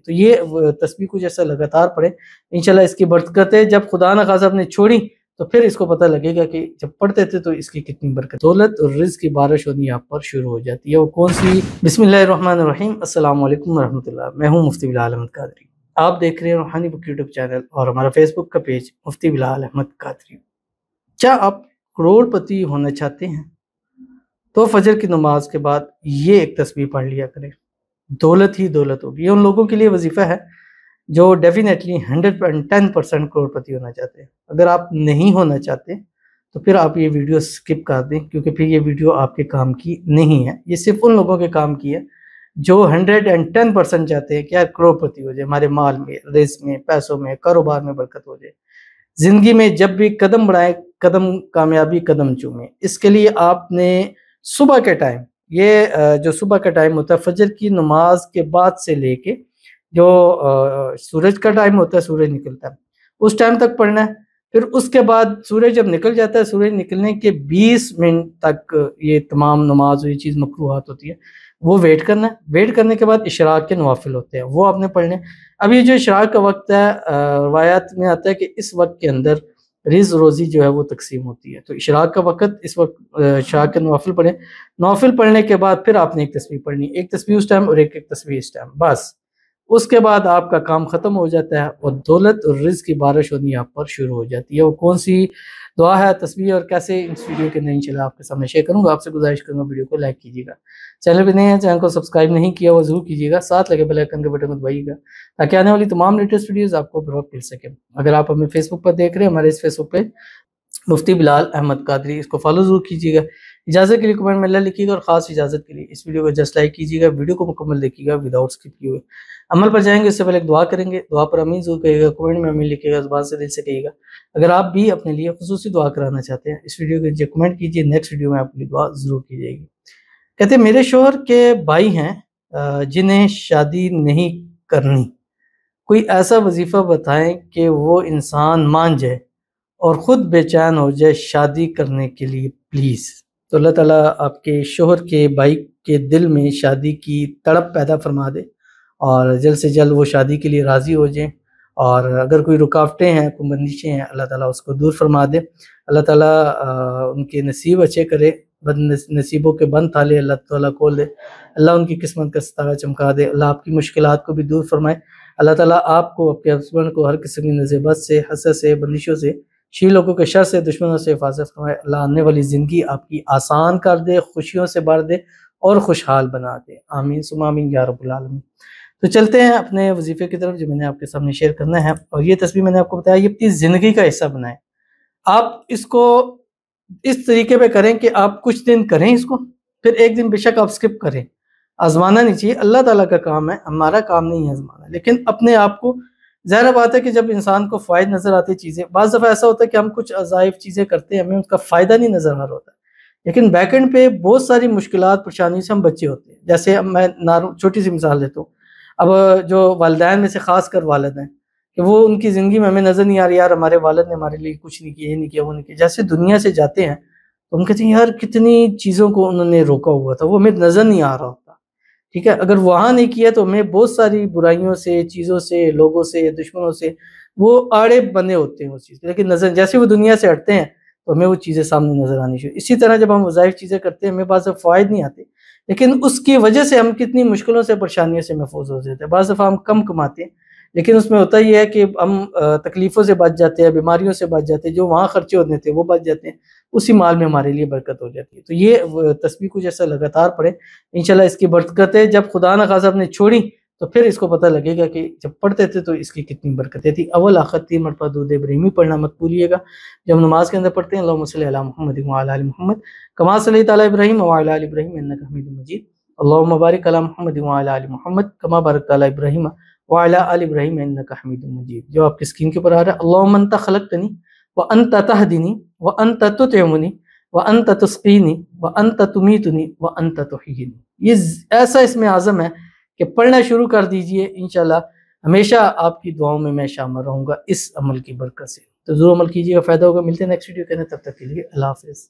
تو یہ تسبیح کچھ ایسا لگاتار پڑھیں، انشاءاللہ اس کی برکتیں جب خدا نہ خواستہ آپ نے چھوڑی تو پھر اس کو پتہ لگے گا کہ جب پڑھتے تھے تو اس کی کتنی برکت، دولت اور رزق کی بارش ہونی آپ پر شروع ہو جاتی ہے۔ وہ کون سی؟ بسم اللہ الرحمن الرحیم۔ السلام علیکم ورحمۃ اللہ، میں ہوں مفتی بلال احمد قادری، آپ دیکھ رہے ہیں روحانی بک یوٹیوب چینل اور ہمارا فیس بک کا پیج مفتی بلال احمد قادری۔ کیا آپ کروڑ پتی ہونا چاہتے ہیں تو فجر کی نماز کے بعد یہ ایک تسبیح پڑھ لیا کریں، دولت ہی دولت ہوگی۔ یہ ان لوگوں کے لیے وظیفہ ہے جو ڈیفینیٹلی 110% کروڑ پتی ہونا چاہتے ہیں۔ اگر آپ نہیں ہونا چاہتے تو پھر آپ یہ ویڈیو سکپ کر دیں، کیونکہ پھر یہ ویڈیو آپ کے کام کی نہیں ہے۔ یہ صرف ان لوگوں کے کام کی ہے جو 110% چاہتے ہیں کہ یار کروڑ پتی ہو جائے، ہمارے مال میں، رزق میں، پیسوں میں، کاروبار میں برکت ہو جائے، زندگی میں جب بھی قدم بڑھائیں، قدم کامیابی قدم چومیں۔ اس کے لیے آپ نے صبح کے ٹائم، یہ جو صبح کا ٹائم ہوتا ہے فجر کی نماز کے بعد سے لے کے جو سورج کا ٹائم ہوتا ہے، سورج نکلتا ہے اس ٹائم تک پڑھنا ہے۔ پھر اس کے بعد سورج جب نکل جاتا ہے، سورج نکلنے کے 20 منٹ تک یہ تمام نماز یہ چیز مکروہات ہوتی ہے وہ ویٹ کرنا ہے۔ ویٹ کرنے کے بعد اشراق کے نوافل ہوتے ہیں وہ آپ نے پڑھنے۔ اب یہ جو اشراق کا وقت ہے، روایات میں آتا ہے کہ اس وقت کے اندر رزق روزی جو ہے وہ تقسیم ہوتی ہے، تو اشراق کا وقت اس وقت اشراق کے نوافل پڑھیں۔ نوافل پڑھنے کے بعد پھر آپ نے ایک تسبیح پڑھنی، ایک تسبیح اس ٹائم اور ایک تسبیح اس ٹائم، بس اس کے بعد آپ کا کام ختم ہو جاتا ہے اور دولت اور رزق کی بارش ہونی آپ پر شروع ہو جاتی ہے۔ وہ کون سی دعا ہے، تسبیح اور کیسے، اس ویڈیو کے اندر انشاءاللہ آپ کے سامنے شیئر کروں گا۔ آپ سے گزارش کروں گا ویڈیو کو لائک کیجیے گا، چینل پہ نئے ہیں چینل کو سبسکرائب نہیں کیا وہ ضرور کیجیے گا، ساتھ لگے بیل آئیکن کے بٹن کو دبائیے گا تاکہ آنے والی تمام لیٹسٹ ویڈیوز آپ کو بر وقت مل سکے۔ اگر آپ ہمیں فیس بک پر دیکھ رہے ہیں، ہمارے اس فیس بک پہ مفتی بلال احمد قادری، اس کو فالو ضرور کیجیے گا۔ اجازت کے لیے کمنٹ میں اللہ لکھیے گا، اور خاص اجازت کے لیے اس ویڈیو کو جسٹ لائک کیجیے گا، ویڈیو کو مکمل دیکھیے گا وداؤٹ سکپ کیے ہوئے۔ عمل پر جائیں گے اس سے پہلے ایک دعا کریں گے، دعا پر امین ضرور کہیے گا، کمنٹ میں امین لکھیے گا، زبان سے دل سے کہیے گا۔ اگر آپ بھی اپنے لیے خصوصی دعا کرانا چاہتے ہیں اس ویڈیو کے نیچے کمنٹ کیجیے، نیکسٹ ویڈیو میں آپ کی دعا ضرور کی جائے گی۔ کہتے ہیں میرے شوہر کے بھائی ہیں جنہیں شادی نہیں کرنی، کوئی ایسا وظیفہ بتائیں کہ وہ انسان مان جائے اور خود بے چین ہو جائے شادی کرنے کے لیے پلیز۔ تو اللہ تعالیٰ آپ کے شوہر کے بھائی کے دل میں شادی کی تڑپ پیدا فرما دے اور جلد سے جلد وہ شادی کے لیے راضی ہو جائیں، اور اگر کوئی رکاوٹیں ہیں، کوئی بندشیں ہیں، اللہ تعالیٰ اس کو دور فرما دے۔ اللہ تعالیٰ ان کے نصیب اچھے کرے، بد نصیبوں کے بند تالے اللہ تعالیٰ کھول دے، اللہ ان کی قسمت کا ستارہ چمکا دے، اللہ آپ کی مشکلات کو بھی دور فرمائے۔ اللہ تعالیٰ آپ کو، آپ کے ہسبینڈ کو ہر قسم کی نصیبت سے، حسد سے، بندشوں سے، شی لوگوں کے شر سے، دشمنوں سے حفاظت فرمائے۔ اللہ آنے والی زندگی آپ کی آسان کر دے، خوشیوں سے بھر دے اور خوشحال بنا دے، آمین ثم آمین یا رب العالمین۔ تو چلتے ہیں اپنے وظیفے کی طرف جو میں نے آپ کے سامنے شیئر کرنا ہے، اور یہ تسبیح میں نے آپ کو بتایا یہ اپنی زندگی کا حصہ بنائیں۔ آپ اس کو اس طریقے پہ کریں کہ آپ کچھ دن کریں اس کو، پھر ایک دن بے شک آپ سکپ کریں، آزمانا نہیں چاہیے، اللہ تعالیٰ کا کام ہے، ہمارا کام نہیں ہے آزمانا۔ لیکن اپنے آپ کو، ظاہر بات ہے کہ جب انسان کو فائد نظر آتی چیزیں، بعض دفعہ ایسا ہوتا ہے کہ ہم کچھ اضائف چیزیں کرتے ہیں، ہمیں اس کا فائدہ نہیں نظر آ رہا ہوتا، لیکن بیک اینڈ پہ بہت ساری مشکلات پریشانیوں سے ہم بچے ہوتے ہیں۔ جیسے میں چھوٹی سی مثال دیتا ہوں، اب جو والدین میں سے خاص کر والد ہیں کہ وہ ان کی زندگی میں ہمیں نظر نہیں آ رہی، یار ہمارے والد نے ہمارے لیے کچھ نہیں کیا، یہ نہیں کیا، وہ نہیں کیا، جیسے دنیا سے جاتے ہیں تو ہم کہتے ہیں یار کتنی چیزوں کو انہوں نے روکا ہوا تھا، وہ ہمیں نظر نہیں آ رہا ہوتا، ٹھیک ہے۔ اگر وہاں نہیں کیا تو ہمیں بہت ساری برائیوں سے، چیزوں سے، لوگوں سے، دشمنوں سے وہ آڑے بنے ہوتے ہیں اس چیز، لیکن نظر جیسے وہ دنیا سے ہٹتے ہیں تو ہمیں وہ چیزیں سامنے نظر آنی چاہیے۔ اسی طرح جب ہم وظائف چیزیں کرتے ہیں ہمیں بعض دفعہ فوائد نہیں آتے، لیکن اس کی وجہ سے ہم کتنی مشکلوں سے، پریشانیوں سے محفوظ ہو جاتے ہیں۔ بعض دفعہ ہم کم کماتے ہیں لیکن اس میں ہوتا یہ ہے کہ ہم تکلیفوں سے بچ جاتے ہیں، بیماریوں سے بچ جاتے ہیں، جو وہاں خرچے ہونے تھے وہ بچ جاتے ہیں، اسی مال میں ہمارے لیے برکت ہو جاتی ہے۔ تو یہ تسبیح کچھ ایسا لگاتار پڑھیں، انشاءاللہ اس کی برکتیں جب خدا نہ خواستہ آپ نے چھوڑی تو پھر اس کو پتہ لگے گا کہ جب پڑھتے تھے تو اس کی کتنی برکتیں تھیں۔ اول آخر 3 مرتبہ درود ابراہیمی پڑھنا مت بھولیے گا جب نماز کے اندر پڑھتے ہیں۔ اللہم صلی علی محمد وعلی آل محمد کما صلیت علی ابراہیم وعلی آل ابراہیم انک حمید مجید، اللہم بارک علی محمد وعلی آل محمد کما بارکت علی ابراہیم وعلی آل ابراہیم انک حمید مجید، جو آپ کی اسکرین کے اوپر آ رہا ہے۔ اللہم انت خلقتنی وانت تہدنی وانت تطعمنی وانت تسقینی وانت تمیتنی وانت تحیینی، یہ ایسا اسم اعظم ہے کہ پڑھنا شروع کر دیجئے، انشاءاللہ ہمیشہ آپ کی دعاؤں میں میں شامل رہوں گا اس عمل کی برکت سے۔ تو ضرور عمل کیجیے گا، فائدہ ہوگا۔ ملتے ہیں نیکسٹ ویڈیو کے اندر، تب تک کے لیے اللہ حافظ۔